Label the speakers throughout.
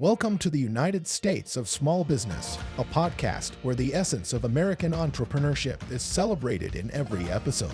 Speaker 1: Welcome to the United States of Small Business, a podcast where the essence of American entrepreneurship is celebrated in every episode.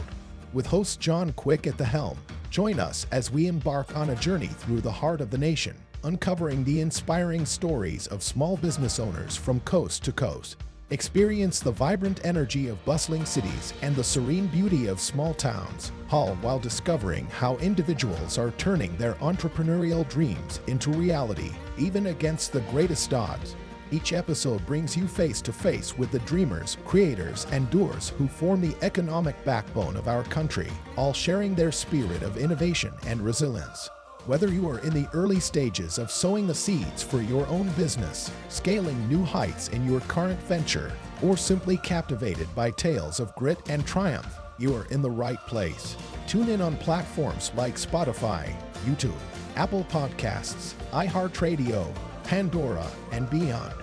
Speaker 1: With host John Quick at the helm, join us as we embark on a journey through the heart of the nation, uncovering the inspiring stories of small business owners from coast to coast. Experience the vibrant energy of bustling cities and the serene beauty of small towns, all while discovering how individuals are turning their entrepreneurial dreams into reality, even against the greatest odds. Each episode brings you face to face with the dreamers, creators, and doers who form the economic backbone of our country, all sharing their spirit of innovation and resilience. Whether you are in the early stages of sowing the seeds for your own business, scaling new heights in your current venture, or simply captivated by tales of grit and triumph, you are in the right place. Tune in on platforms like Spotify, YouTube, Apple Podcasts, iHeartRadio, Pandora, and beyond.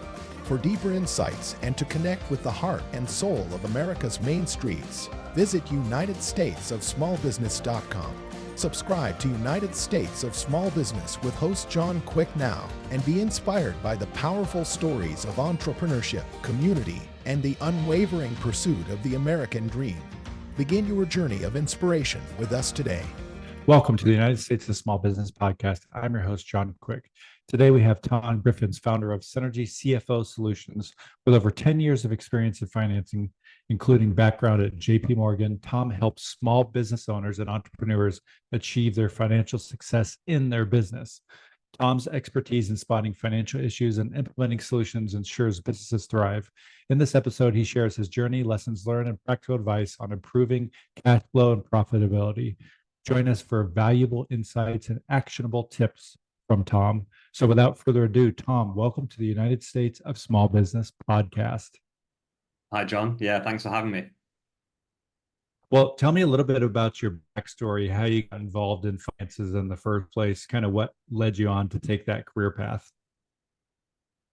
Speaker 1: For deeper insights and to connect with the heart and soul of America's main streets, visit UnitedStatesOfSmallBusiness.com. Subscribe to United States of Small Business with host John Quick now and be inspired by the powerful stories of entrepreneurship, community, and the unwavering pursuit of the American dream. Begin your journey of inspiration with us today.
Speaker 2: Welcome to the United States of Small Business podcast. I'm your host, John Quick. Today we have Tom Griffiths, founder of Synergy CFO Solutions. With over 10 years of experience in financing, including background at JPMorgan, Tom helps small business owners and entrepreneurs achieve their financial success in their business. Tom's expertise in spotting financial issues and implementing solutions ensures businesses thrive. In this episode, he shares his journey, lessons learned, and practical advice on improving cash flow and profitability. Join us for valuable insights and actionable tips from Tom. So without further ado, Tom, welcome to the United States of Small Business podcast.
Speaker 3: Hi, John. Yeah, thanks for having me.
Speaker 2: Well, tell me a little bit about your backstory, how you got involved in finances in the first place, kind of what led you on to take that career path.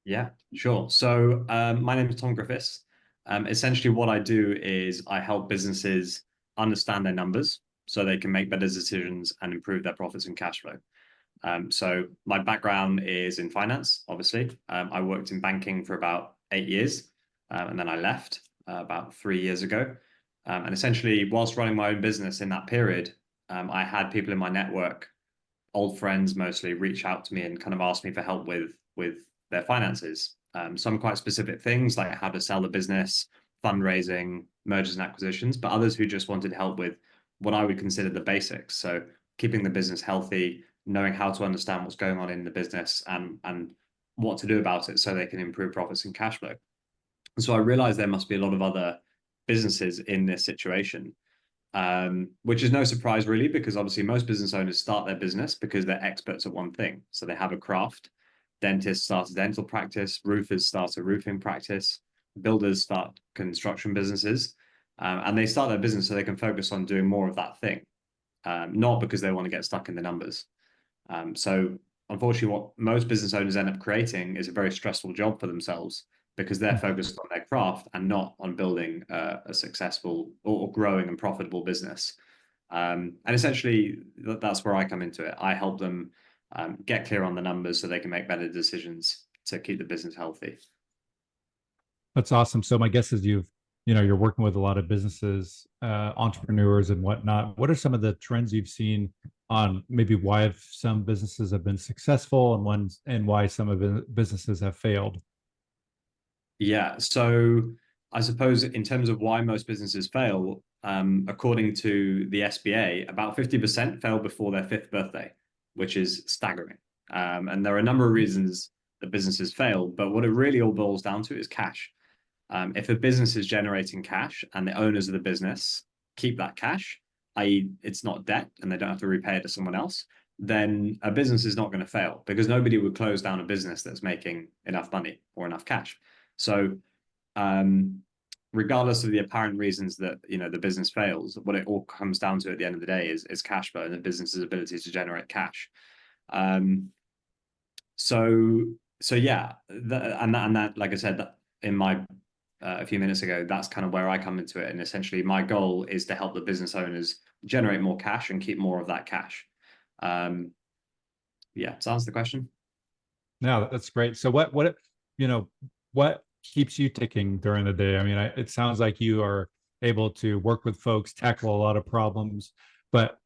Speaker 3: Yeah, sure. So my name is Tom Griffiths. Essentially, what I do is I help businesses understand their numbers so they can make better decisions and improve their profits and cash flow. So my background is in finance, obviously. I worked in banking for about 8 years, and then I left about 3 years ago. And essentially, whilst running my own business in that period, I had people in my network, old friends mostly, reach out to me and kind of ask me for help with their finances. Some quite specific things like how to sell the business, fundraising, mergers and acquisitions, but others who just wanted help with what I would consider the basics. So keeping the business healthy, knowing how to understand what's going on in the business and what to do about it so they can improve profits and cash flow. And so I realized there must be a lot of other businesses in this situation, which is no surprise really, because obviously most business owners start their business because they're experts at one thing. So they have a craft. Dentists start a dental practice, roofers start a roofing practice, builders start construction businesses, and they start their business so they can focus on doing more of that thing, not because they want to get stuck in the numbers. So unfortunately, what most business owners end up creating is a very stressful job for themselves because they're focused on their craft and not on building a successful or growing and profitable business. And essentially, that's where I come into it. I help them get clear on the numbers so they can make better decisions to keep the business healthy.
Speaker 2: That's awesome. So my guess is you're working with a lot of businesses, entrepreneurs and whatnot. What are some of the trends you've seen on maybe why some businesses have been successful and why some of the businesses have failed?
Speaker 3: Yeah, so I suppose in terms of why most businesses fail, according to the SBA, about 50% fail before their 5th birthday, which is staggering. And there are a number of reasons that businesses fail, but what it really all boils down to is cash. If a business is generating cash and the owners of the business keep that cash, i.e. it's not debt and they don't have to repay it to someone else, then a business is not going to fail because nobody would close down a business that's making enough money or enough cash. So regardless of the apparent reasons that the business fails, what it all comes down to at the end of the day is cash flow and the business's ability to generate cash. So yeah, that like I said, that in my a few minutes ago, that's kind of where I come into it. And essentially my goal is to help the business owners generate more cash and keep more of that cash. Yeah, to answer the question.
Speaker 2: No, that's great. So you know, what keeps you ticking during the day? I mean, it sounds like you are able to work with folks, tackle a lot of problems, but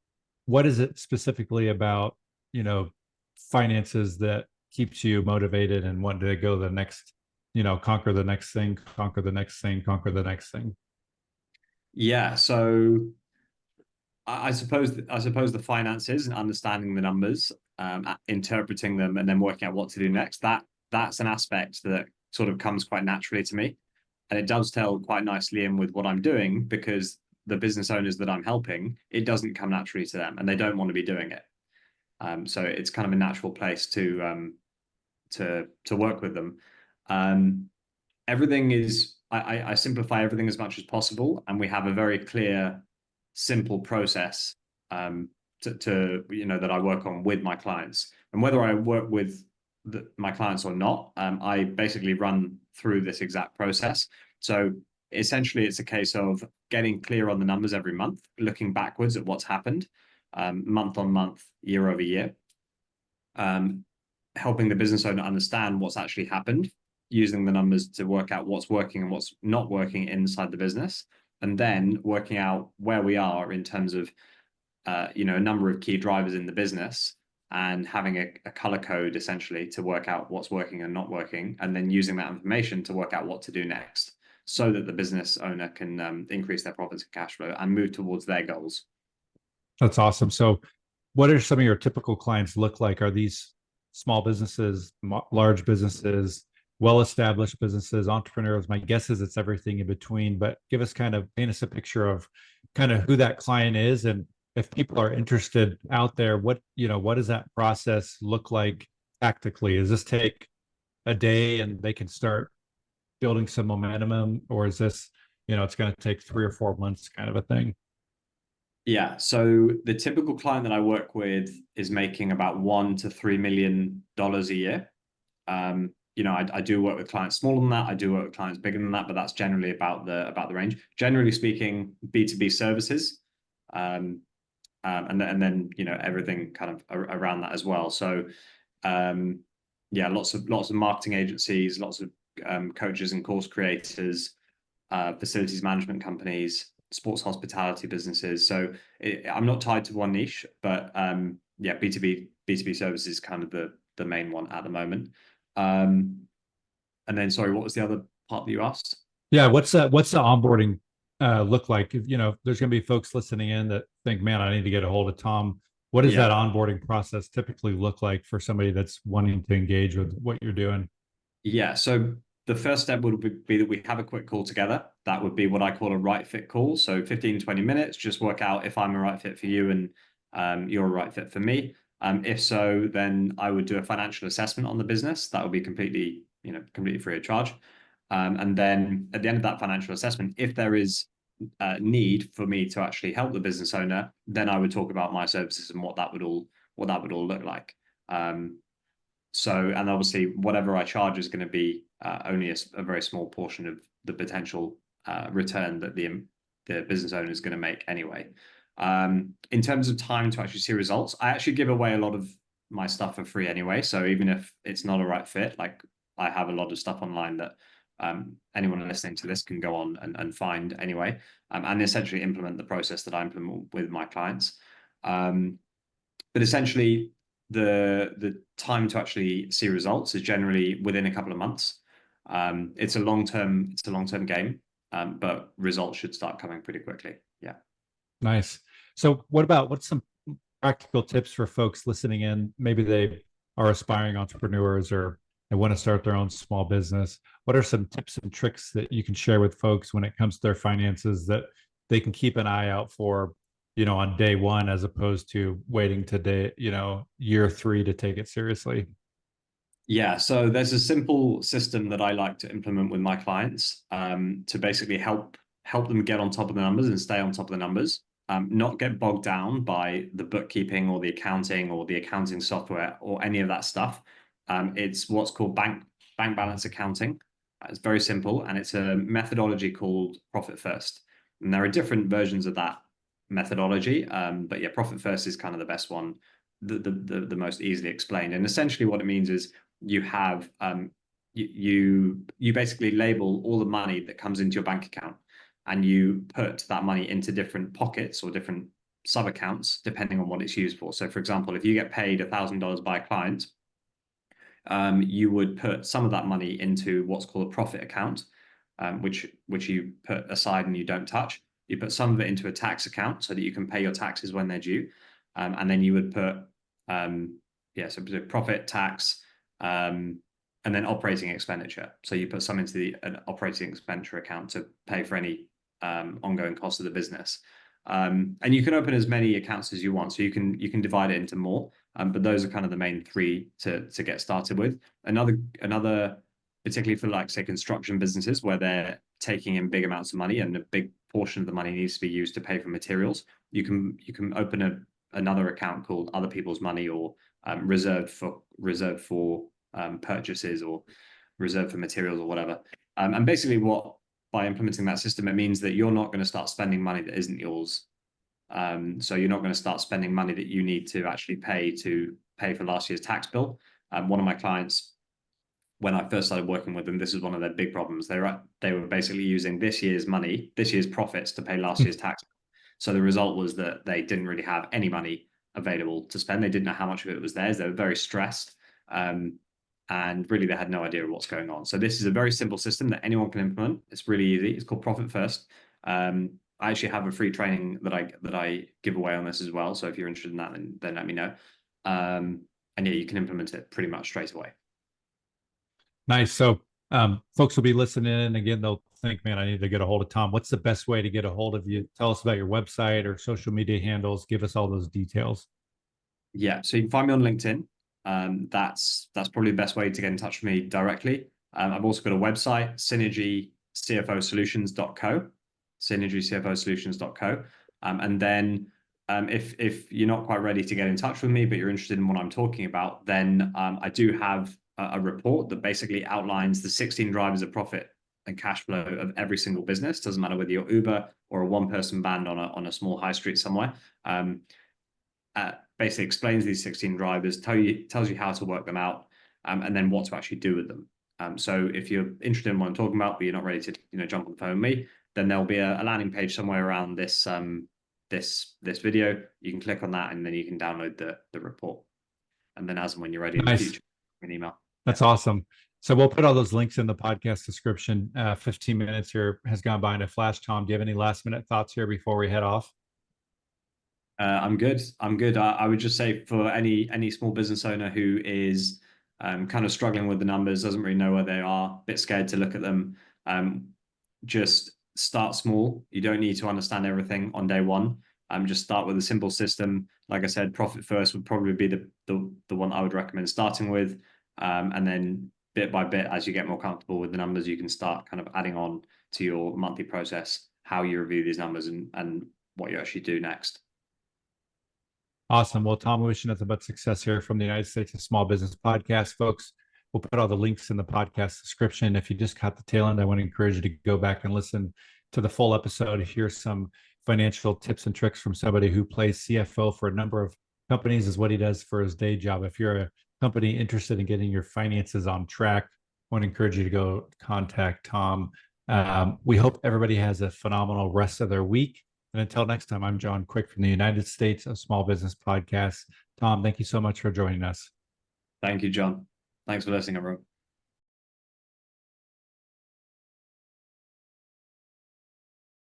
Speaker 2: what is it specifically about, you know, finances that keeps you motivated and wanting to go the next, conquer the next thing, conquer the next thing, conquer the next thing?
Speaker 3: Yeah, so I suppose the finances and understanding the numbers, interpreting them, and then working out what to do next. That's an aspect that sort of comes quite naturally to me, and it does tell quite nicely in with what I'm doing because the business owners that I'm helping, it doesn't come naturally to them, and they don't want to be doing it. So it's kind of a natural place to work with them. Um, everything is I simplify everything as much as possible, and we have a very clear, simple process that I work on with my clients. And whether I work with my clients or not, I basically run through this exact process. So essentially, it's a case of getting clear on the numbers every month, looking backwards at what's happened, month on month, year over year, helping the business owner understand what's actually happened, using the numbers to work out what's working and what's not working inside the business, and then working out where we are in terms of a number of key drivers in the business, and having a color code essentially to work out what's working and not working, and then using that information to work out what to do next so that the business owner can increase their profits and cash flow and move towards their goals.
Speaker 2: That's awesome. So what are some of your typical clients look like? Are these small businesses, large businesses, well-established businesses, entrepreneurs? My guess is it's everything in between, but paint us a picture of kind of who that client is. And if people are interested out there, what does that process look like tactically? Does this take a day and they can start building some momentum, or is this, it's going to take 3 or 4 months kind of a thing?
Speaker 3: Yeah, so the typical client that I work with is making about $1 to $3 million a year. I do work with clients smaller than that. I do work with clients bigger than that, but that's generally about the range. Generally speaking, B2B services, and then everything kind of around that as well. So yeah, lots of marketing agencies, lots of coaches and course creators, facilities management companies, sports hospitality businesses. So I'm not tied to one niche, but yeah, B2B services is kind of the main one at the moment. And then, sorry, what was the other part that you asked?
Speaker 2: Yeah, what's the onboarding look like? There's going to be folks listening in that think, man, I need to get a hold of Tom. What does that onboarding process typically look like for somebody that's wanting to engage with what you're doing?
Speaker 3: Yeah, so the first step would be that we have a quick call together. That would be what I call a right fit call. So 15, 20 minutes, just work out if I'm a right fit for you and you're a right fit for me. If so, then I would do a financial assessment on the business. That would be completely free of charge. And then at the end of that financial assessment, if there is need for me to actually help the business owner, then I would talk about my services and what that would all look like. And obviously, whatever I charge is going to be only a very small portion of the potential return that the business owner is going to make anyway. In terms of time to actually see results, I actually give away a lot of my stuff for free anyway. So even if it's not a right fit, like I have a lot of stuff online that anyone listening to this can go on and find anyway, and essentially implement the process that I implement with my clients. But essentially, the time to actually see results is generally within a couple of months. It's a long-term but results should start coming pretty quickly. Yeah.
Speaker 2: Nice. So what's some practical tips for folks listening in? Maybe they are aspiring entrepreneurs or they want to start their own small business. What are some tips and tricks that you can share with folks when it comes to their finances that they can keep an eye out for, on day one, as opposed to waiting to year 3 to take it seriously?
Speaker 3: Yeah, so there's a simple system that I like to implement with my clients to basically help them get on top of the numbers and stay on top of the numbers, not get bogged down by the bookkeeping or the accounting software or any of that stuff. It's what's called bank balance accounting. It's very simple, and it's a methodology called Profit First. And there are different versions of that methodology, but yeah, Profit First is kind of the best one, the most easily explained. And essentially what it means is you have you basically label all the money that comes into your bank account, and you put that money into different pockets or different sub accounts depending on what it's used for. So, for example, if you get paid $1,000 by a client, you would put some of that money into what's called a profit account, which you put aside and you don't touch. You put some of it into a tax account so that you can pay your taxes when they're due, and then you would put so profit, tax, and then operating expenditure. So you put some into an operating expenditure account to pay for any ongoing costs of the business. And you can open as many accounts as you want, so you can divide it into more. But those are kind of the main three to get started with. Another, particularly for like say construction businesses where they're taking in big amounts of money and a big portion of the money needs to be used to pay for materials, you can open another account called other people's money, or reserved for purchases, or reserved for materials, or whatever. And basically by implementing that system, it means that you're not going to start spending money that isn't yours. So you're not going to start spending money that you need to actually pay for last year's tax bill. One of my clients, when I first started working with them, this is one of their big problems. They were basically using this year's profits to pay last year's tax. So the result was that they didn't really have any money available to spend. They didn't know how much of it was theirs. They were very stressed. And really they had no idea what's going on. So this is a very simple system that anyone can implement. It's really easy. It's called Profit First. I actually have a free training that I give away on this as well. So if you're interested in that, then let me know. And yeah, you can implement it pretty much straight away.
Speaker 2: Nice. So folks will be listening in. Again, they'll think, man, I need to get a hold of Tom. What's the best way to get a hold of you? Tell us about your website or social media handles. Give us all those details.
Speaker 3: Yeah, so you can find me on LinkedIn. That's probably the best way to get in touch with me directly. I've also got a website, Synergy CFO Solutions.co, Synergy CFO Solutions.co. And then if you're not quite ready to get in touch with me, but you're interested in what I'm talking about, then I do have a report that basically outlines the 16 drivers of profit and cash flow of every single business. Doesn't matter whether you're Uber or a one-person band on a small high street somewhere. Basically explains these 16 drivers, tells you how to work them out, and then what to actually do with them. So if you're interested in what I'm talking about, but you're not ready to jump on the phone with me, then there'll be a landing page somewhere around this this video. You can click on that, and then you can download the report. And then as and when you're ready in the future, an email.
Speaker 2: That's awesome. So we'll put all those links in the podcast description. 15 minutes here has gone by in a flash. Tom, do you have any last minute thoughts here before we head off?
Speaker 3: I'm good. I would just say for any small business owner who is kind of struggling with the numbers, doesn't really know where they are, a bit scared to look at them, just start small. You don't need to understand everything on day one. Just start with a simple system. Like I said, Profit First would probably be the one I would recommend starting with, and then bit by bit, as you get more comfortable with the numbers, you can start kind of adding on to your monthly process how you review these numbers and what you actually do next.
Speaker 2: Awesome. Well, Tom, we wish you nothing but success here from the United States Small Business Podcast, folks. We'll put all the links in the podcast description. If you just caught the tail end, I want to encourage you to go back and listen to the full episode. Hear some financial tips and tricks from somebody who plays CFO for a number of companies, is what he does for his day job. If you're a company interested in getting your finances on track, I want to encourage you to go contact Tom. We hope everybody has a phenomenal rest of their week. And until next time, I'm John Quick from the United States of Small Business Podcast. Tom, thank you so much for joining us.
Speaker 3: Thank you, John. Thanks for listening, everyone.